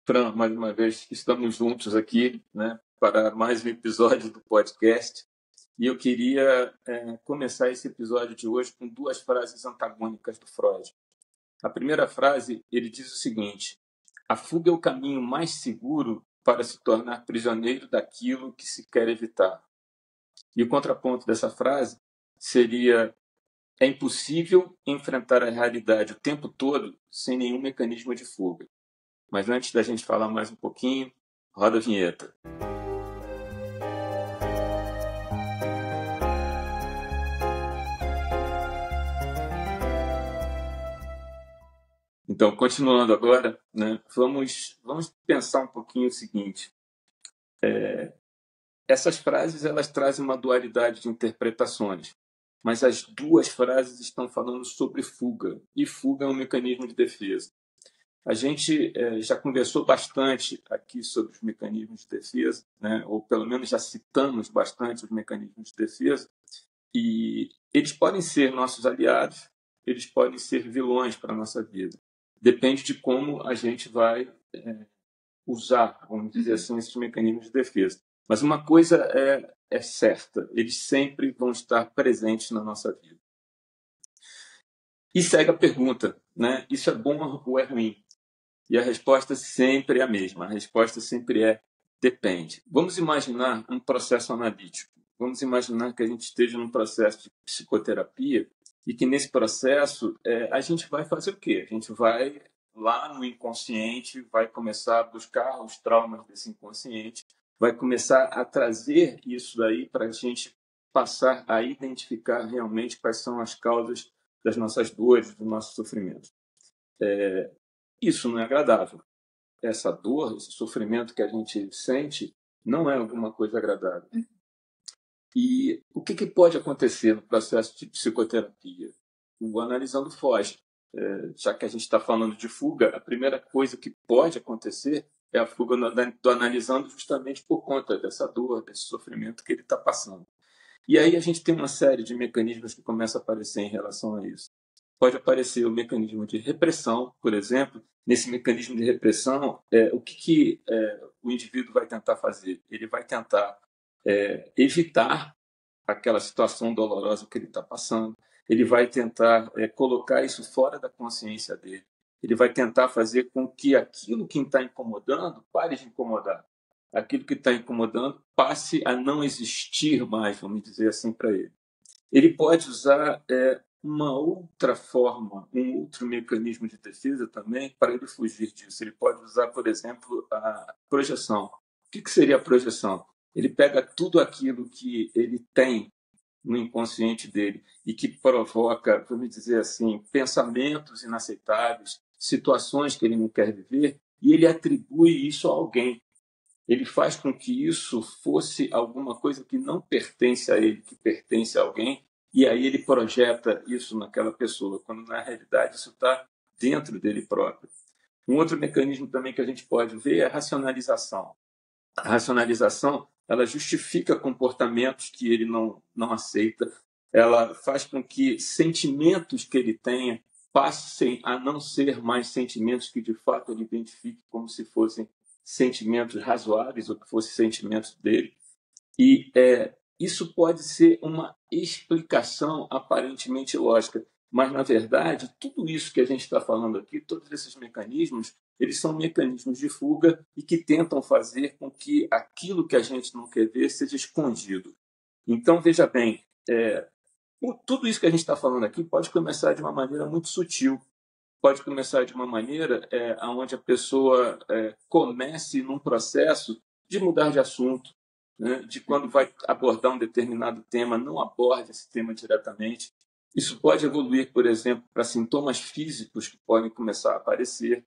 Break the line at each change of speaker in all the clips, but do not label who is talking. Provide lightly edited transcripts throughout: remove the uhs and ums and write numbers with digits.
Fran, mais uma vez estamos juntos aqui, né, para mais um episódio do podcast. E eu queria começar esse episódio de hoje com duas frases antagônicas do Freud. A primeira frase, ele diz o seguinte: a fuga é o caminho mais seguro para se tornar prisioneiro daquilo que se quer evitar. E o contraponto dessa frase seria: é impossível enfrentar a realidade o tempo todo sem nenhum mecanismo de fuga. Mas antes da gente falar mais um pouquinho, roda a vinheta. Então, continuando agora, né, vamos pensar um pouquinho o seguinte. Essas frases elas trazem uma dualidade de interpretações, mas as duas frases estão falando sobre fuga, e fuga é um mecanismo de defesa. A gente já conversou bastante aqui sobre os mecanismos de defesa, né? Ou pelo menos já citamos bastante os mecanismos de defesa, e eles podem ser nossos aliados, eles podem ser vilões para a nossa vida. Depende de como a gente vai usar, vamos dizer assim, esses mecanismos de defesa. Mas uma coisa é certa, eles sempre vão estar presentes na nossa vida. E segue a pergunta, né? Isso é bom ou é ruim? E a resposta sempre é a mesma. A resposta sempre é depende. Vamos imaginar um processo analítico. Vamos imaginar que a gente esteja num processo de psicoterapia e que nesse processo a gente vai fazer o quê? A gente vai lá no inconsciente, vai começar a buscar os traumas desse inconsciente, vai começar a trazer isso daí para a gente passar a identificar realmente quais são as causas das nossas dores, do nosso sofrimento. Isso não é agradável. Essa dor, esse sofrimento que a gente sente, não é alguma coisa agradável. E o que pode acontecer no processo de psicoterapia? O analisando foge. Já que a gente está falando de fuga, a primeira coisa que pode acontecer é a fuga do analisando justamente por conta dessa dor, desse sofrimento que ele está passando. E aí a gente tem uma série de mecanismos que começam a aparecer em relação a isso. Pode aparecer o mecanismo de repressão, por exemplo. Nesse mecanismo de repressão, o que o indivíduo vai tentar fazer? Ele vai tentar evitar aquela situação dolorosa que ele está passando. Ele vai tentar colocar isso fora da consciência dele. Ele vai tentar fazer com que aquilo que está incomodando pare de incomodar. Aquilo que está incomodando passe a não existir mais, vamos dizer assim, para ele. Ele pode usar uma outra forma, um outro mecanismo de defesa também para ele fugir disso. Ele pode usar, por exemplo, a projeção. O que seria a projeção? Ele pega tudo aquilo que ele tem no inconsciente dele e que provoca, vamos dizer assim, pensamentos inaceitáveis, situações que ele não quer viver, e ele atribui isso a alguém. Ele faz com que isso fosse alguma coisa que não pertence a ele, que pertence a alguém, e aí ele projeta isso naquela pessoa, quando na realidade isso está dentro dele próprio. Um outro mecanismo também que a gente pode ver é a racionalização. A racionalização, ela justifica comportamentos que ele não aceita, ela faz com que sentimentos que ele tenha passem a não ser mais sentimentos que de fato ele identifique como se fossem sentimentos razoáveis ou que fossem sentimentos dele. E isso pode ser uma explicação aparentemente lógica, mas, na verdade, tudo isso que a gente está falando aqui, todos esses mecanismos, eles são mecanismos de fuga e que tentam fazer com que aquilo que a gente não quer ver seja escondido. Então, veja bem, tudo isso que a gente está falando aqui pode começar de uma maneira muito sutil, pode começar de uma maneira onde a pessoa comece num processo de mudar de assunto, né? De quando vai abordar um determinado tema, não aborde esse tema diretamente. Isso pode evoluir, por exemplo, para sintomas físicos que podem começar a aparecer,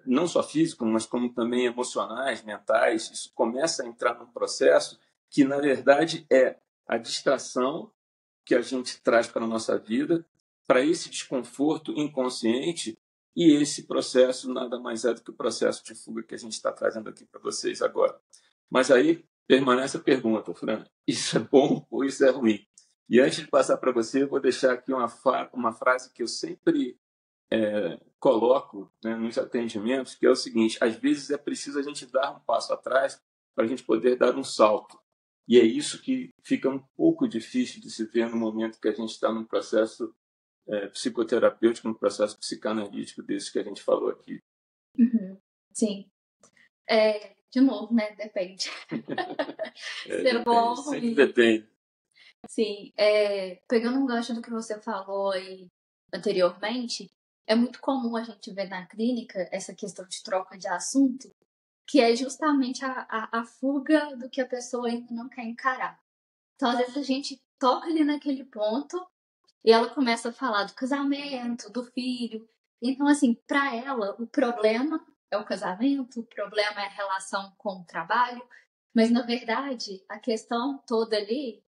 não só físicos, mas como também emocionais, mentais. Isso começa a entrar num processo que, na verdade, é a distração que a gente traz para a nossa vida, para esse desconforto inconsciente, e esse processo nada mais é do que o processo de fuga que a gente está trazendo aqui para vocês agora. Mas aí permanece a pergunta, Fran, isso é bom ou isso é ruim? E antes de passar para você, eu vou deixar aqui uma frase que eu sempre coloco, né, nos atendimentos, que é o seguinte: às vezes é preciso a gente dar um passo atrás para a gente poder dar um salto. E é isso que fica um pouco difícil de se ver no momento que a gente está num processo psicoterapêutico, num processo psicanalítico desse que a gente falou aqui.
Sim. De novo, né? Depende. Ser bom
sempre depende.
Sim. Pegando um gancho do que você falou aí anteriormente, é muito comum a gente ver na clínica essa questão de troca de assunto, que é justamente a fuga do que a pessoa ainda não quer encarar. Então, às vezes, a gente toca ali naquele ponto e ela começa a falar do casamento, do filho. Então, assim, para ela, o problema é o casamento, o problema é a relação com o trabalho, mas, na verdade, a questão toda ali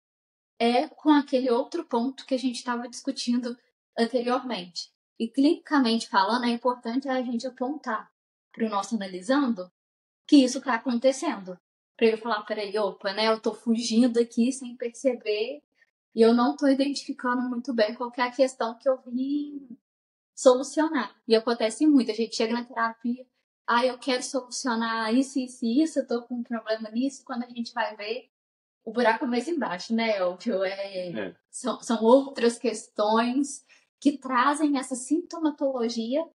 é com aquele outro ponto que a gente estava discutindo anteriormente. E, clinicamente falando, é importante a gente apontar para o nosso analisando que isso está acontecendo. Para ele falar, peraí, opa, né? Eu tô fugindo aqui sem perceber e eu não tô identificando muito bem qual que é a questão que eu vim solucionar. E acontece muito, a gente chega na terapia, eu quero solucionar isso, isso e isso, eu tô com um problema nisso, quando a gente vai ver, o buraco é mais embaixo, né, Elvio? São outras questões que trazem essa sintomatologia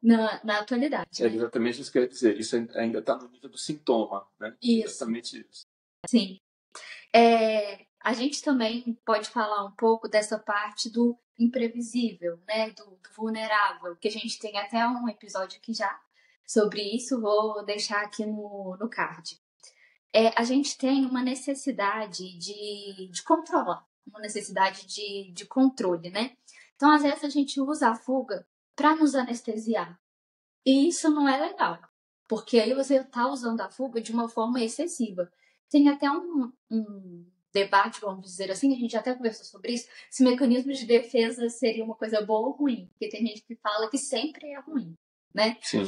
na atualidade.
É exatamente isso que eu ia dizer. Isso ainda está no nível do sintoma, né?
Isso.
Exatamente isso.
Sim. A gente também pode falar um pouco dessa parte do imprevisível, né? Do vulnerável, que a gente tem até um episódio aqui já sobre isso, vou deixar aqui no card. A gente tem uma necessidade de controlar, uma necessidade de controle, né? Então, às vezes, a gente usa a fuga para nos anestesiar. E isso não é legal, porque aí você está usando a fuga de uma forma excessiva. Tem até um debate, vamos dizer assim, a gente até conversou sobre isso, se mecanismos de defesa seria uma coisa boa ou ruim, porque tem gente que fala que sempre é ruim, né?
Sim.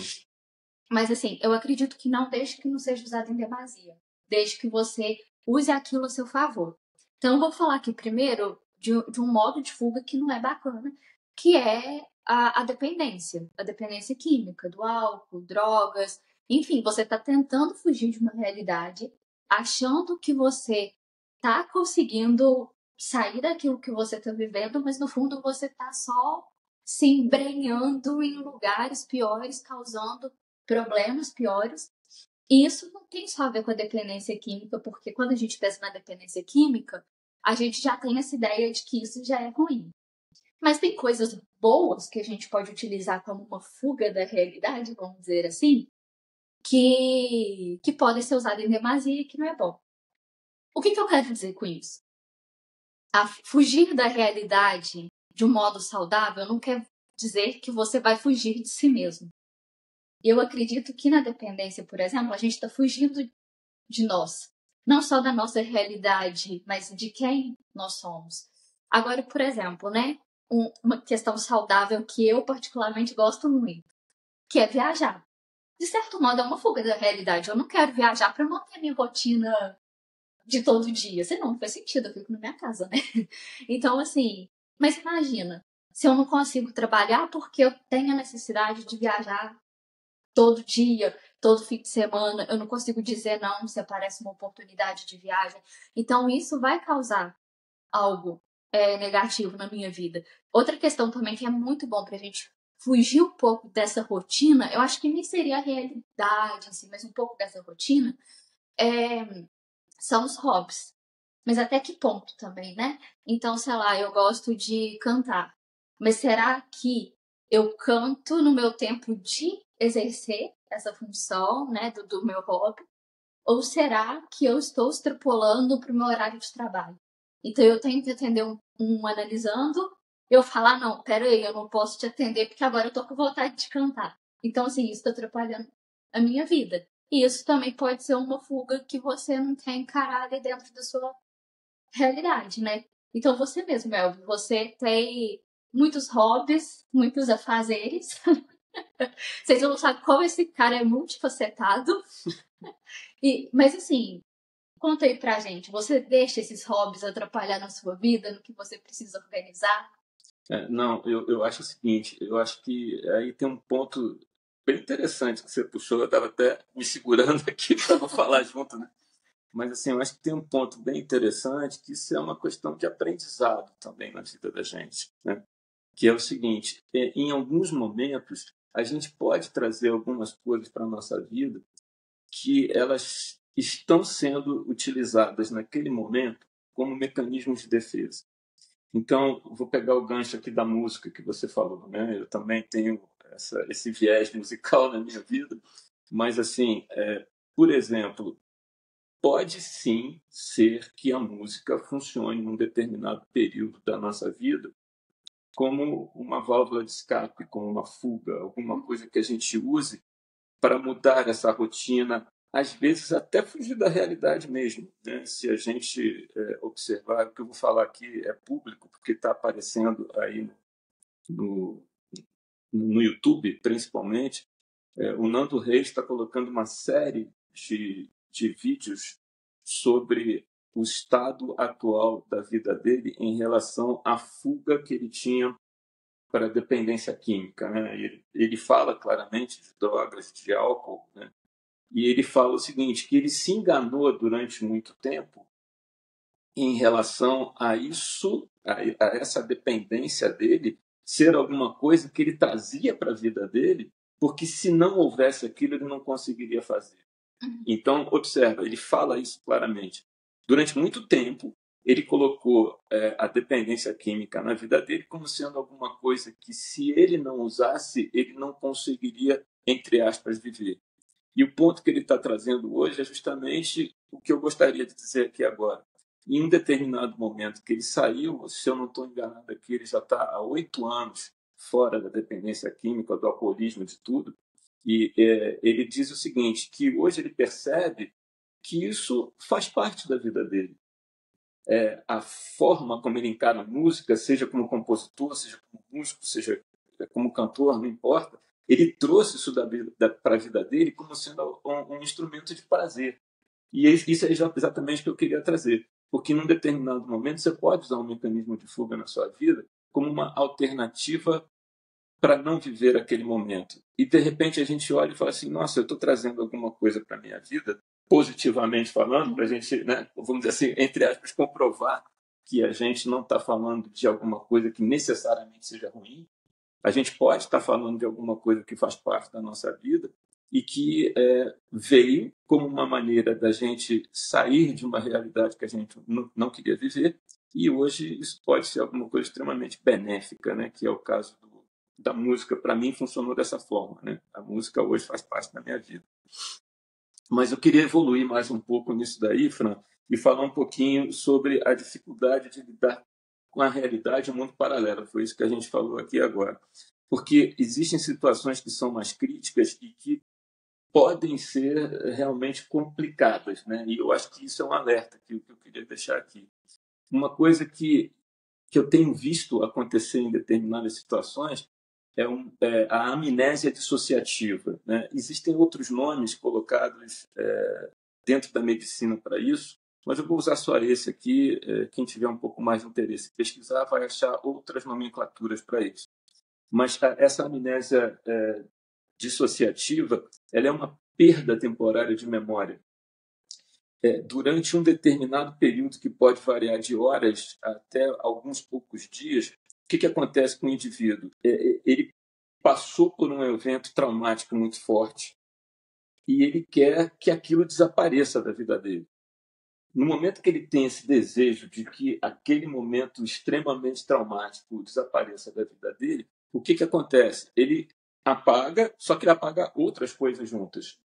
Mas assim, eu acredito que não, desde que não seja usado em demasia, desde que você use aquilo a seu favor. Então eu vou falar aqui primeiro de um modo de fuga que não é bacana, que é a dependência química, do álcool, drogas, enfim, você está tentando fugir de uma realidade, achando que você está conseguindo sair daquilo que você está vivendo, mas no fundo você está só se embrenhando em lugares piores, causando problemas piores. E isso não tem só a ver com a dependência química, porque quando a gente pensa na dependência química, a gente já tem essa ideia de que isso já é ruim. Mas tem coisas boas que a gente pode utilizar como uma fuga da realidade, vamos dizer assim, que podem ser usadas em demasia e que não é bom. O que eu quero dizer com isso? Fugir da realidade de um modo saudável não quer dizer que você vai fugir de si mesmo. Eu acredito que na dependência, por exemplo, a gente está fugindo de nós. Não só da nossa realidade, mas de quem nós somos. Agora, por exemplo, né? Uma questão saudável que eu particularmente gosto muito, que é viajar. De certo modo, é uma fuga da realidade. Eu não quero viajar para manter minha rotina de todo dia. Senão não faz sentido, eu fico na minha casa, né? Então, assim, mas imagina, se eu não consigo trabalhar porque eu tenho a necessidade de viajar todo dia, todo fim de semana, eu não consigo dizer não se aparece uma oportunidade de viagem. Então, isso vai causar algo negativo na minha vida. Outra questão também que é muito bom pra gente fugir um pouco dessa rotina, eu acho que nem seria a realidade, assim, mas um pouco dessa rotina, são os hobbies. Mas até que ponto também, né? Então, sei lá, eu gosto de cantar. Mas será que eu canto no meu tempo de exercer essa função, né, do meu hobby? Ou será que eu estou extrapolando para o meu horário de trabalho? Então eu tenho que atender um analisando, eu falar, não, peraí, eu não posso te atender porque agora eu tô com vontade de cantar. Então, assim, isso está atrapalhando a minha vida. E isso também pode ser uma fuga que você não tem encarada dentro da sua realidade, né? Então você mesmo, Elvio, você tem muitos hobbies, muitos afazeres. Vocês não sabem como esse cara é multifacetado. Mas assim, conta aí pra gente, você deixa esses hobbies atrapalhar na sua vida, no que você precisa organizar?
Não, eu acho o seguinte, eu acho que aí tem um ponto bem interessante que você puxou, eu estava até me segurando aqui para não falar junto, né? Mas assim, eu acho que tem um ponto bem interessante que isso é uma questão de aprendizado também na vida da gente, né? Que é o seguinte, em alguns momentos a gente pode trazer algumas coisas para a nossa vida que elas estão sendo utilizadas naquele momento como mecanismos de defesa. Então, vou pegar o gancho aqui da música que você falou, né? Eu também tenho esse viés musical na minha vida, mas assim, por exemplo, pode sim ser que a música funcione num determinado período da nossa vida como uma válvula de escape, como uma fuga, alguma coisa que a gente use para mudar essa rotina, às vezes até fugir da realidade mesmo. Né? Se a gente observar, o que eu vou falar aqui é público, porque está aparecendo aí no, no YouTube, principalmente, o Nando Reis está colocando uma série de vídeos sobre o estado atual da vida dele em relação à fuga que ele tinha para a dependência química. Né? Ele fala claramente de drogas, de álcool, né? E ele fala o seguinte, que ele se enganou durante muito tempo em relação a isso, a essa dependência dele ser alguma coisa que ele trazia para a vida dele, porque se não houvesse aquilo, ele não conseguiria fazer. Então, observa, ele fala isso claramente. Durante muito tempo, ele colocou a dependência química na vida dele como sendo alguma coisa que, se ele não usasse, ele não conseguiria, entre aspas, viver. E o ponto que ele está trazendo hoje é justamente o que eu gostaria de dizer aqui agora. Em um determinado momento que ele saiu, se eu não estou enganado aqui, ele já está há 8 anos fora da dependência química, do alcoolismo, de tudo. E ele diz o seguinte, que hoje ele percebe que isso faz parte da vida dele. A forma como ele encara a música, seja como compositor, seja como músico, seja como cantor, não importa, ele trouxe isso para a vida dele como sendo um instrumento de prazer. E isso é exatamente o que eu queria trazer. Porque num determinado momento você pode usar um mecanismo de fuga na sua vida como uma alternativa para não viver aquele momento. E de repente a gente olha e fala assim: nossa, eu estou trazendo alguma coisa para a minha vida, positivamente falando, para a gente, né, vamos dizer assim, entre aspas, comprovar que a gente não está falando de alguma coisa que necessariamente seja ruim. A gente pode estar falando de alguma coisa que faz parte da nossa vida e que veio como uma maneira da gente sair de uma realidade que a gente não queria viver, e hoje isso pode ser alguma coisa extremamente benéfica, né? Que é o caso da música. Para mim funcionou dessa forma, né? A música hoje faz parte da minha vida. Mas eu queria evoluir mais um pouco nisso daí, Fran, e falar um pouquinho sobre a dificuldade de lidar com a realidade e o mundo paralelo. Foi isso que a gente falou aqui agora. Porque existem situações que são mais críticas e que podem ser realmente complicadas, né? E eu acho que isso é um alerta que eu queria deixar aqui. Uma coisa que eu tenho visto acontecer em determinadas situações é a amnésia dissociativa. Né? Existem outros nomes colocados dentro da medicina para isso, mas eu vou usar só esse aqui. Quem tiver um pouco mais de interesse em pesquisar vai achar outras nomenclaturas para isso. Mas essa amnésia dissociativa, ela é uma perda temporária de memória. Durante um determinado período que pode variar de horas até alguns poucos dias, o que acontece com o indivíduo? Ele passou por um evento traumático muito forte e ele quer que aquilo desapareça da vida dele. No momento que ele tem esse desejo de que aquele momento extremamente traumático desapareça da vida dele, o que acontece? Ele apaga, só que ele apaga outras coisas juntas.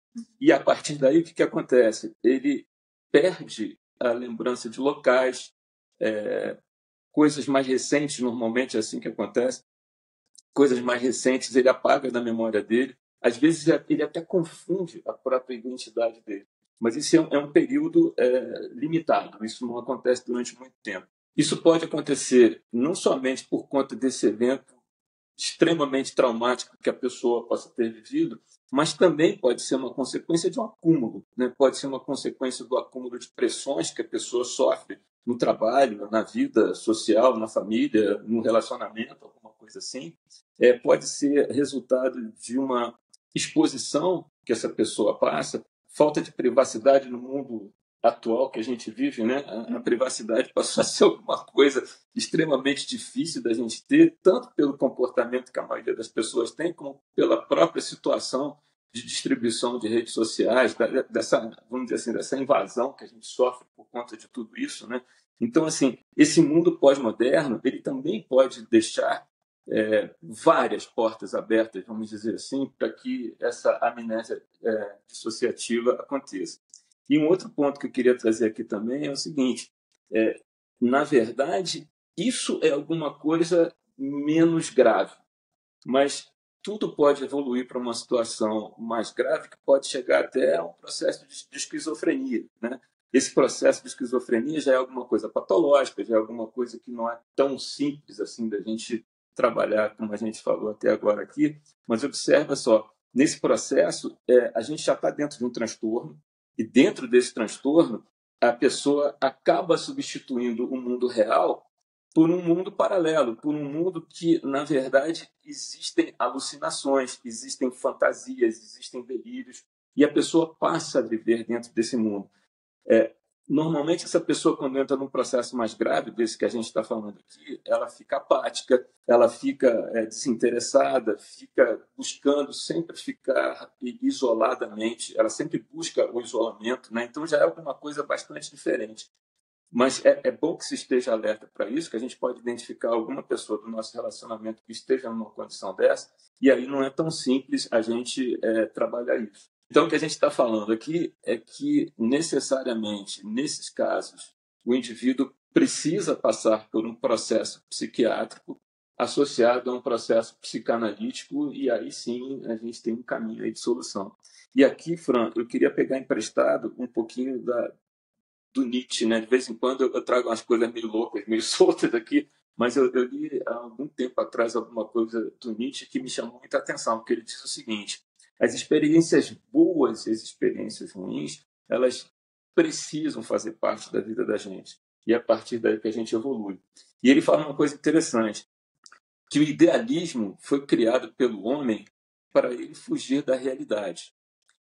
E a partir daí, o que acontece? Ele perde a lembrança de locais, coisas mais recentes, normalmente é assim que acontece, coisas mais recentes ele apaga da memória dele. Às vezes ele até confunde a própria identidade dele. Mas isso é um período limitado, isso não acontece durante muito tempo. Isso pode acontecer não somente por conta desse evento extremamente traumático que a pessoa possa ter vivido, mas também pode ser uma consequência de um acúmulo, né? Pode ser uma consequência do acúmulo de pressões que a pessoa sofre no trabalho, na vida social, na família, no relacionamento, alguma coisa assim, pode ser resultado de uma exposição que essa pessoa passa, falta de privacidade no mundo atual que a gente vive, né? A privacidade passou a ser alguma coisa extremamente difícil da gente ter, tanto pelo comportamento que a maioria das pessoas tem, como pela própria situação de distribuição de redes sociais, dessa, vamos dizer assim, dessa invasão que a gente sofre por conta de tudo isso, né? Então, assim, esse mundo pós-moderno, ele também pode deixar várias portas abertas, vamos dizer assim, para que essa amnésia dissociativa aconteça. E um outro ponto que eu queria trazer aqui também é o seguinte: na verdade, isso é alguma coisa menos grave, mas tudo pode evoluir para uma situação mais grave que pode chegar até a um processo de esquizofrenia, né? Esse processo de esquizofrenia já é alguma coisa patológica, já é alguma coisa que não é tão simples assim da gente trabalhar, como a gente falou até agora aqui, mas observa só, nesse processo a gente já está dentro de um transtorno, e dentro desse transtorno a pessoa acaba substituindo o mundo real por um mundo paralelo, por um mundo que, na verdade, existem alucinações, existem fantasias, existem delírios, e a pessoa passa a viver dentro desse mundo. Normalmente, essa pessoa, quando entra num processo mais grave, desse que a gente está falando aqui, ela fica apática, ela fica desinteressada, fica buscando sempre ficar isoladamente, ela sempre busca o isolamento, né? Então já é alguma coisa bastante diferente. Mas é bom que se esteja alerta para isso, que a gente pode identificar alguma pessoa do nosso relacionamento que esteja numa condição dessa, e aí não é tão simples a gente trabalhar isso. Então, o que a gente está falando aqui é que, necessariamente, nesses casos, o indivíduo precisa passar por um processo psiquiátrico associado a um processo psicanalítico, e aí sim a gente tem um caminho aí de solução. E aqui, Fran, eu queria pegar emprestado um pouquinho do Nietzsche, né? De vez em quando eu trago umas coisas meio loucas, meio soltas aqui, mas eu li há algum tempo atrás alguma coisa do Nietzsche que me chamou muita atenção, porque ele diz o seguinte: as experiências boas e as experiências ruins, elas precisam fazer parte da vida da gente. E é a partir daí que a gente evolui. E ele fala uma coisa interessante, que o idealismo foi criado pelo homem para ele fugir da realidade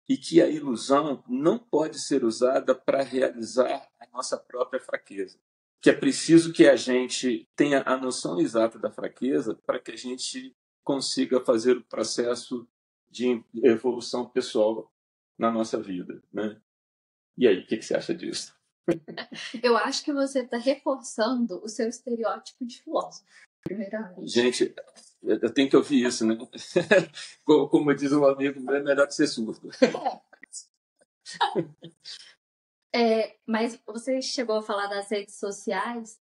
e que a ilusão não pode ser usada para realizar a nossa própria fraqueza. Que é preciso que a gente tenha a noção exata da fraqueza para que a gente consiga fazer o processo de evolução pessoal na nossa vida, né? E aí, o que você acha disso?
Eu acho que você está reforçando o seu estereótipo de filósofo, primeiramente.
Gente, eu tenho que ouvir isso, né? Como diz um amigo, é melhor que ser surdo.
Mas você chegou a falar das redes sociais,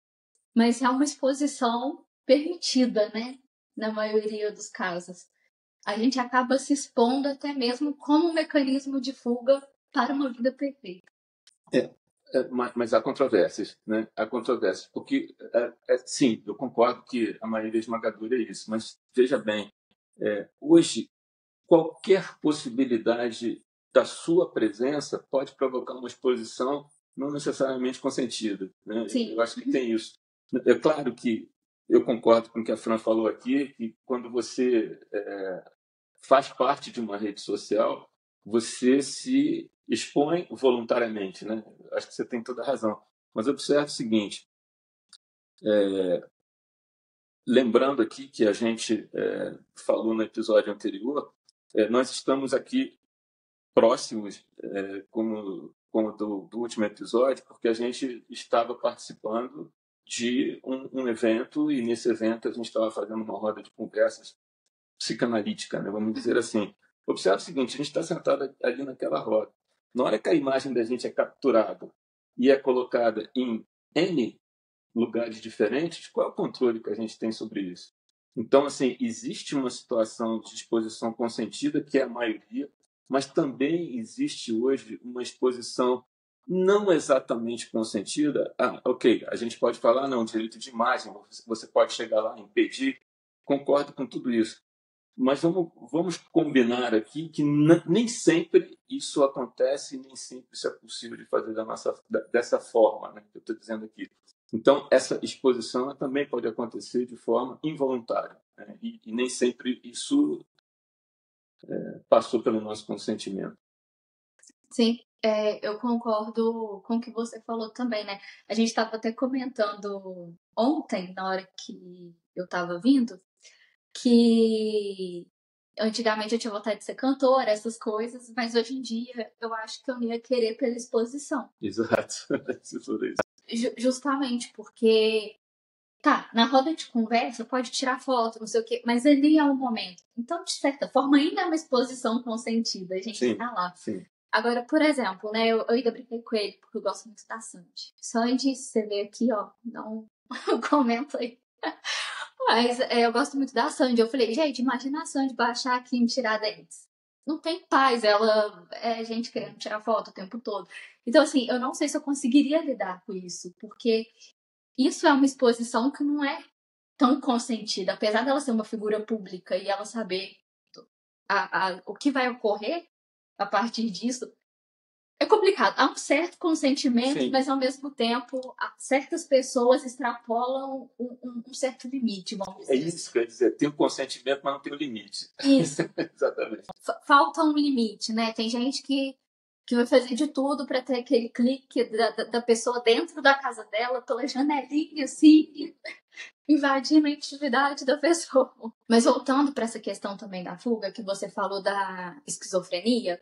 mas é uma exposição permitida, né? Na maioria dos casos. A gente acaba se expondo até mesmo como um mecanismo de fuga para uma vida perfeita.
Mas há controvérsias, né? Há controvérsias, porque, sim, eu concordo que a maioria esmagadora é isso, mas veja bem, hoje, qualquer possibilidade da sua presença pode provocar uma exposição não necessariamente consentida, né?
Sim.
Eu acho que tem isso. É claro que eu concordo com o que a Fran falou aqui, que quando você faz parte de uma rede social, você se expõe voluntariamente, né? Acho que você tem toda a razão. Mas observe o seguinte, lembrando aqui que a gente falou no episódio anterior, nós estamos aqui próximos, como do último episódio, porque a gente estava participando de um evento, e nesse evento a gente estava fazendo uma roda de conversas psicanalítica, né? Vamos dizer assim. Observe o seguinte, a gente está sentado ali naquela roda. Na hora que a imagem da gente é capturada e é colocada em N lugares diferentes, qual é o controle que a gente tem sobre isso? Então, assim, existe uma situação de exposição consentida, que é a maioria, mas também existe hoje uma exposição não exatamente consentida. Ok, a gente pode falar, não, direito de imagem, você pode chegar lá e impedir, concordo com tudo isso. Mas vamos combinar aqui que nem sempre isso acontece, nem sempre isso é possível de fazer dessa forma, né, que eu estou dizendo aqui. Então, essa exposição também pode acontecer de forma involuntária, né, e nem sempre isso passou pelo nosso consentimento.
Sim, eu concordo com o que você falou também, né? A gente estava até comentando ontem, na hora que eu estava vindo, que antigamente eu tinha vontade de ser cantora, essas coisas, mas hoje em dia eu acho que eu ia querer pela exposição.
Exato.
Justamente porque, tá, na roda de conversa pode tirar foto, não sei o quê, mas ali é um momento. Então, de certa forma, ainda é uma exposição consentida, a gente
Sim,
tá lá.
sim.
Agora, por exemplo, né, eu ainda brinquei com ele, porque eu gosto muito da Sandy. Só disso, você vê aqui, ó, não comenta aí. Mas eu gosto muito da Sandy. Eu falei, gente, imagina a Sandy baixar aqui em Tiradentes. Não tem paz, ela é gente querendo tirar foto o tempo todo. Então, assim, eu não sei se eu conseguiria lidar com isso, porque isso é uma exposição que não é tão consentida. Apesar dela ser uma figura pública e ela saber o que vai ocorrer a partir disso, é complicado. Há um certo consentimento, sim, mas ao mesmo tempo certas pessoas extrapolam um certo limite, vamos dizer.
É isso que eu ia dizer. Tem o consentimento, mas não tem o limite.
Isso.
Exatamente.
Falta um limite, né? Tem gente que vai fazer de tudo para ter aquele clique da pessoa dentro da casa dela, pela janelinha, assim, invadindo a intimidade da pessoa. Mas voltando para essa questão também da fuga, que você falou da esquizofrenia,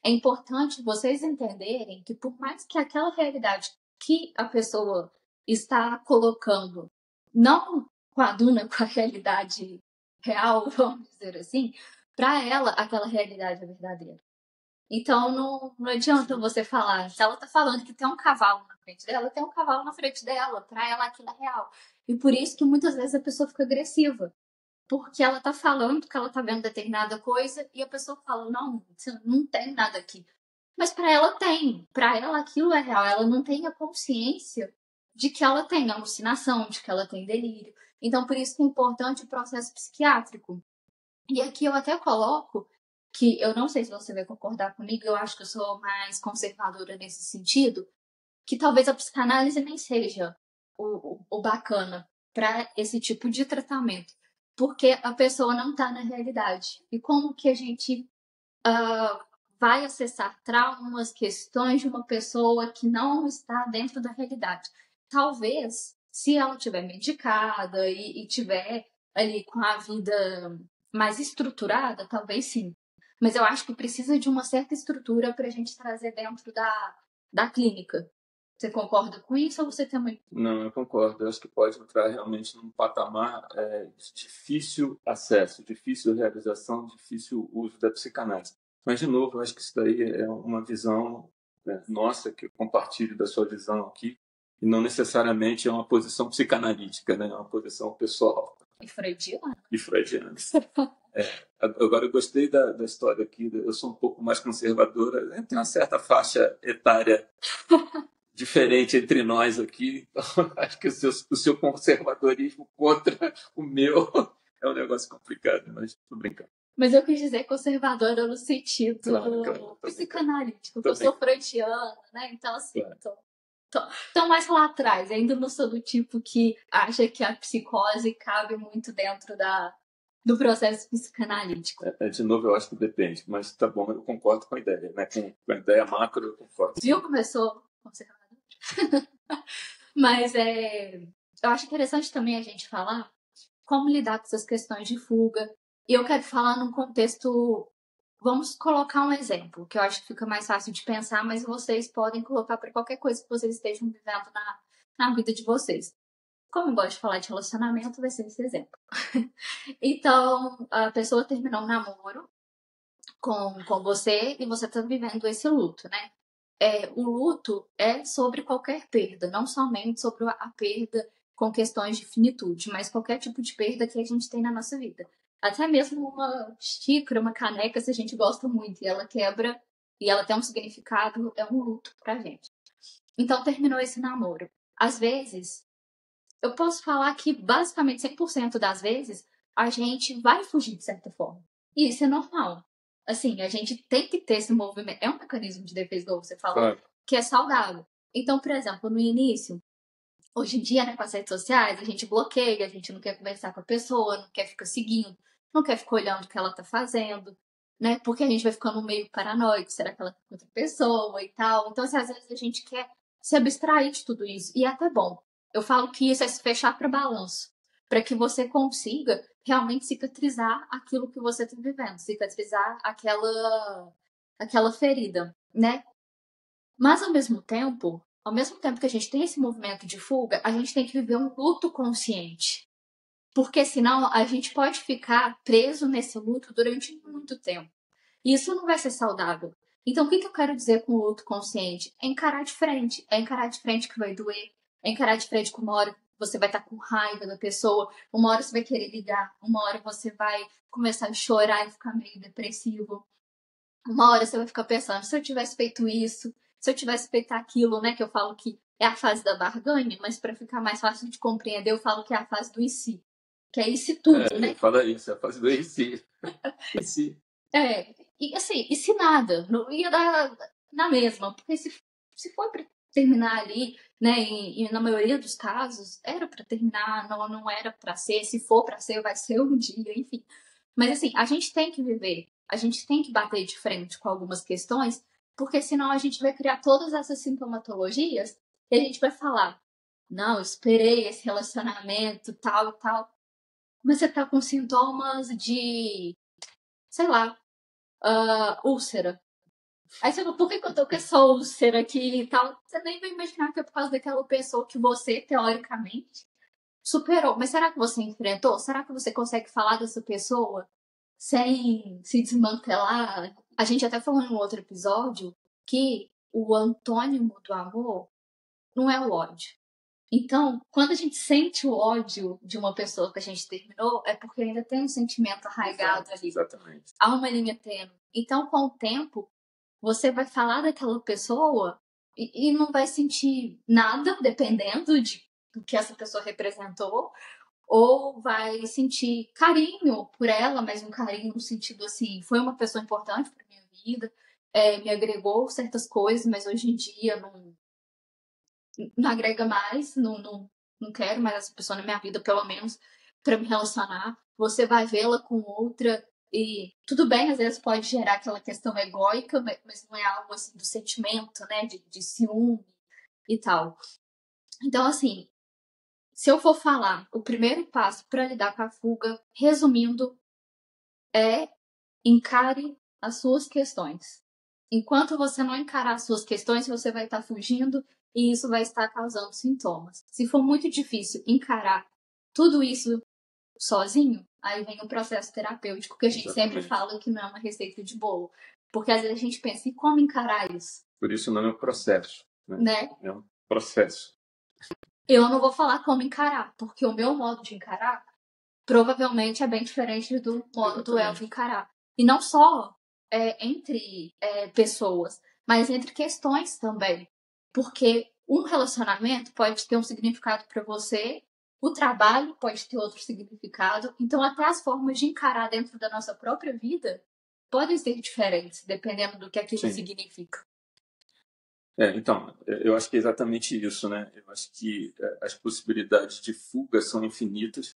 é importante vocês entenderem que por mais que aquela realidade que a pessoa está colocando não coaduna com a realidade real, vamos dizer assim, para ela aquela realidade é verdadeira. Então não adianta você falar, se ela está falando que tem um cavalo na frente dela, tem um cavalo na frente dela, para ela aquilo é real. E por isso que muitas vezes a pessoa fica agressiva. Porque ela tá falando que ela tá vendo determinada coisa e a pessoa fala, não, não tem nada aqui. Mas para ela tem. Para ela aquilo é real. Ela não tem a consciência de que ela tem alucinação, de que ela tem delírio. Então, por isso que é importante o processo psiquiátrico. E aqui eu até coloco que, eu não sei se você vai concordar comigo, eu acho que eu sou mais conservadora nesse sentido, que talvez a psicanálise nem seja o bacana para esse tipo de tratamento, porque a pessoa não está na realidade. E como que a gente vai acessar traumas, questões de uma pessoa que não está dentro da realidade? Talvez, se ela tiver medicada e tiver ali com a vida mais estruturada, talvez sim. Mas eu acho que precisa de uma certa estrutura para a gente trazer dentro da clínica. Você concorda com isso ou você também?
Não, eu concordo. Eu acho que pode entrar realmente num patamar de difícil acesso, difícil realização, difícil uso da psicanálise. Mas, de novo, eu acho que isso daí é uma visão nossa, que eu compartilho da sua visão aqui, e não necessariamente é uma posição psicanalítica, né? É uma posição pessoal.
E freudiana.
E freudiana. Agora, eu gostei da história aqui. Eu sou um pouco mais conservadora. Tem uma certa faixa etária diferente entre nós aqui. Então, acho que o seu conservadorismo contra o meu é um negócio complicado, mas tô brincando.
Mas eu quis dizer conservadora no sentido
claro,
psicanalítico, porque eu sou freudiana, né? Então, assim, tô mais lá atrás. Ainda não sou do tipo que acha que a psicose cabe muito dentro do processo psicanalítico.
De novo, eu acho que depende, mas tá bom, eu concordo com a ideia, né? Com a ideia macro, eu concordo.
Viu como eu sou conservadora? Mas eu acho interessante também a gente falar como lidar com essas questões de fuga. E eu quero falar num contexto. Vamos colocar um exemplo, que eu acho que fica mais fácil de pensar, mas vocês podem colocar para qualquer coisa que vocês estejam vivendo na vida de vocês. Como eu gosto de falar de relacionamento, vai ser esse exemplo. Então, a pessoa terminou um namoro com você e você está vivendo esse luto, né? O luto é sobre qualquer perda, não somente sobre a perda com questões de finitude, mas qualquer tipo de perda que a gente tem na nossa vida. Até mesmo uma xícara, uma caneca, se a gente gosta muito e ela quebra e ela tem um significado, é um luto pra gente. Então terminou esse namoro. Às vezes, eu posso falar que basicamente 100% das vezes a gente vai fugir de certa forma. E isso é normal. Assim, a gente tem que ter esse movimento. É um mecanismo de defesa, como você falou,
Claro.
que é saudável. Então, por exemplo, no início, hoje em dia, né, com as redes sociais, a gente bloqueia, a gente não quer conversar com a pessoa, não quer ficar seguindo, não quer ficar olhando o que ela tá fazendo, né? Porque a gente vai ficando meio paranoico, será que ela tá com outra pessoa e tal. Então, assim, às vezes a gente quer se abstrair de tudo isso. E é até bom. Eu falo que isso é se fechar para balanço, para que você consiga realmente cicatrizar aquilo que você tá vivendo, cicatrizar aquela ferida, né? Mas ao mesmo tempo que a gente tem esse movimento de fuga, a gente tem que viver um luto consciente. Porque senão a gente pode ficar preso nesse luto durante muito tempo. E isso não vai ser saudável. Então, o que eu quero dizer com o luto consciente? É encarar de frente. É encarar de frente que vai doer. É encarar de frente que uma hora você vai estar com raiva da pessoa, uma hora você vai querer ligar, uma hora você vai começar a chorar e ficar meio depressivo. Uma hora você vai ficar pensando, se eu tivesse feito isso, se eu tivesse feito aquilo, né? Que eu falo que é a fase da barganha, mas para ficar mais fácil de compreender, eu falo que é a fase do e se. Que é isso tudo, né?
Fala isso, é a fase do e se. E se.
E assim, e se nada? Não ia dar na mesma, porque se for para terminar ali, né? E na maioria dos casos, era para terminar, não era para ser. Se for para ser, vai ser um dia, enfim. Mas assim, a gente tem que viver, a gente tem que bater de frente com algumas questões, porque senão a gente vai criar todas essas sintomatologias e a gente vai falar, não, eu esperei esse relacionamento, tal e tal, mas você tá com sintomas de, sei lá, úlcera. Aí você fala, por que eu tô com essa úlcera aqui e tal? Você nem vai imaginar que é por causa daquela pessoa que você, teoricamente, superou. Mas será que você enfrentou? Será que você consegue falar dessa pessoa sem se desmantelar? A gente até falou em um outro episódio que o antônimo do amor não é o ódio. Então, quando a gente sente o ódio de uma pessoa que a gente terminou, é porque ainda tem um sentimento arraigado ali.
Exatamente.
Há uma linha tênue. Então, com o tempo, você vai falar daquela pessoa e não vai sentir nada, dependendo do que essa pessoa representou, ou vai sentir carinho por ela, mas um carinho no sentido assim, foi uma pessoa importante para minha vida, me agregou certas coisas, mas hoje em dia não agrega mais, não quero mais essa pessoa na minha vida, pelo menos para me relacionar. Você vai vê-la com outra e tudo bem, às vezes pode gerar aquela questão egóica, mas não é algo assim do sentimento, né, de ciúme e tal. Então, assim, se eu for falar o primeiro passo para lidar com a fuga, resumindo, é encare as suas questões. Enquanto você não encarar as suas questões, você vai estar fugindo e isso vai estar causando sintomas. Se for muito difícil encarar tudo isso sozinho, aí vem o processo terapêutico que a gente sempre fala que não é uma receita de bolo. Porque às vezes a gente pensa, e como encarar isso?
Por isso o nome é processo. Né? É um processo.
Eu não vou falar como encarar, porque o meu modo de encarar provavelmente é bem diferente do modo do Elvio encarar. E não só entre pessoas, mas entre questões também. Porque um relacionamento pode ter um significado para você, o trabalho pode ter outro significado. Então, até as formas de encarar dentro da nossa própria vida podem ser diferentes, dependendo do que aquilo significa.
Então, eu acho que é exatamente isso, né? Eu acho que as possibilidades de fuga são infinitas.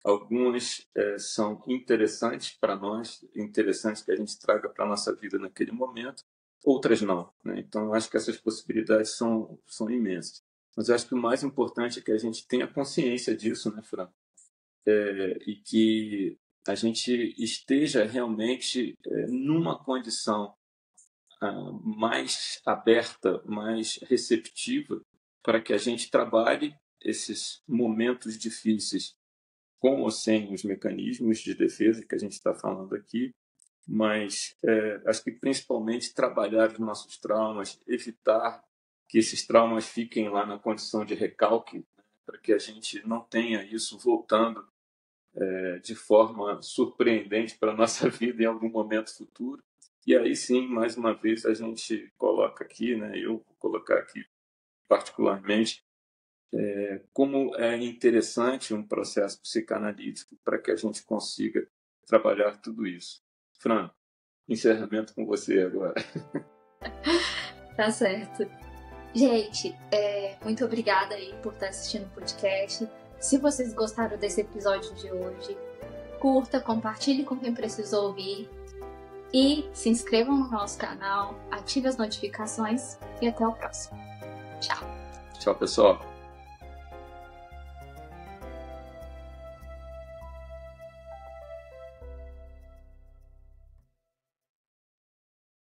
Algumas são interessantes para nós, interessantes que a gente traga para a nossa vida naquele momento, outras não, né? Então, eu acho que essas possibilidades são imensas. Mas eu acho que o mais importante é que a gente tenha consciência disso, né, Fran? E que a gente esteja realmente numa condição mais aberta, mais receptiva, para que a gente trabalhe esses momentos difíceis com ou sem os mecanismos de defesa que a gente está falando aqui, mas acho que principalmente trabalhar os nossos traumas, evitar que esses traumas fiquem lá na condição de recalque, né, para que a gente não tenha isso voltando de forma surpreendente para a nossa vida em algum momento futuro. E aí sim, mais uma vez, a gente coloca aqui, né, eu vou colocar aqui particularmente, como é interessante um processo psicanalítico para que a gente consiga trabalhar tudo isso. Fran, encerramento com você agora.
Tá certo. Gente, muito obrigada aí por estar assistindo o podcast. Se vocês gostaram desse episódio de hoje, curta, compartilhe com quem precisa ouvir e se inscrevam no nosso canal, ative as notificações e até o próximo. Tchau.
Tchau, pessoal.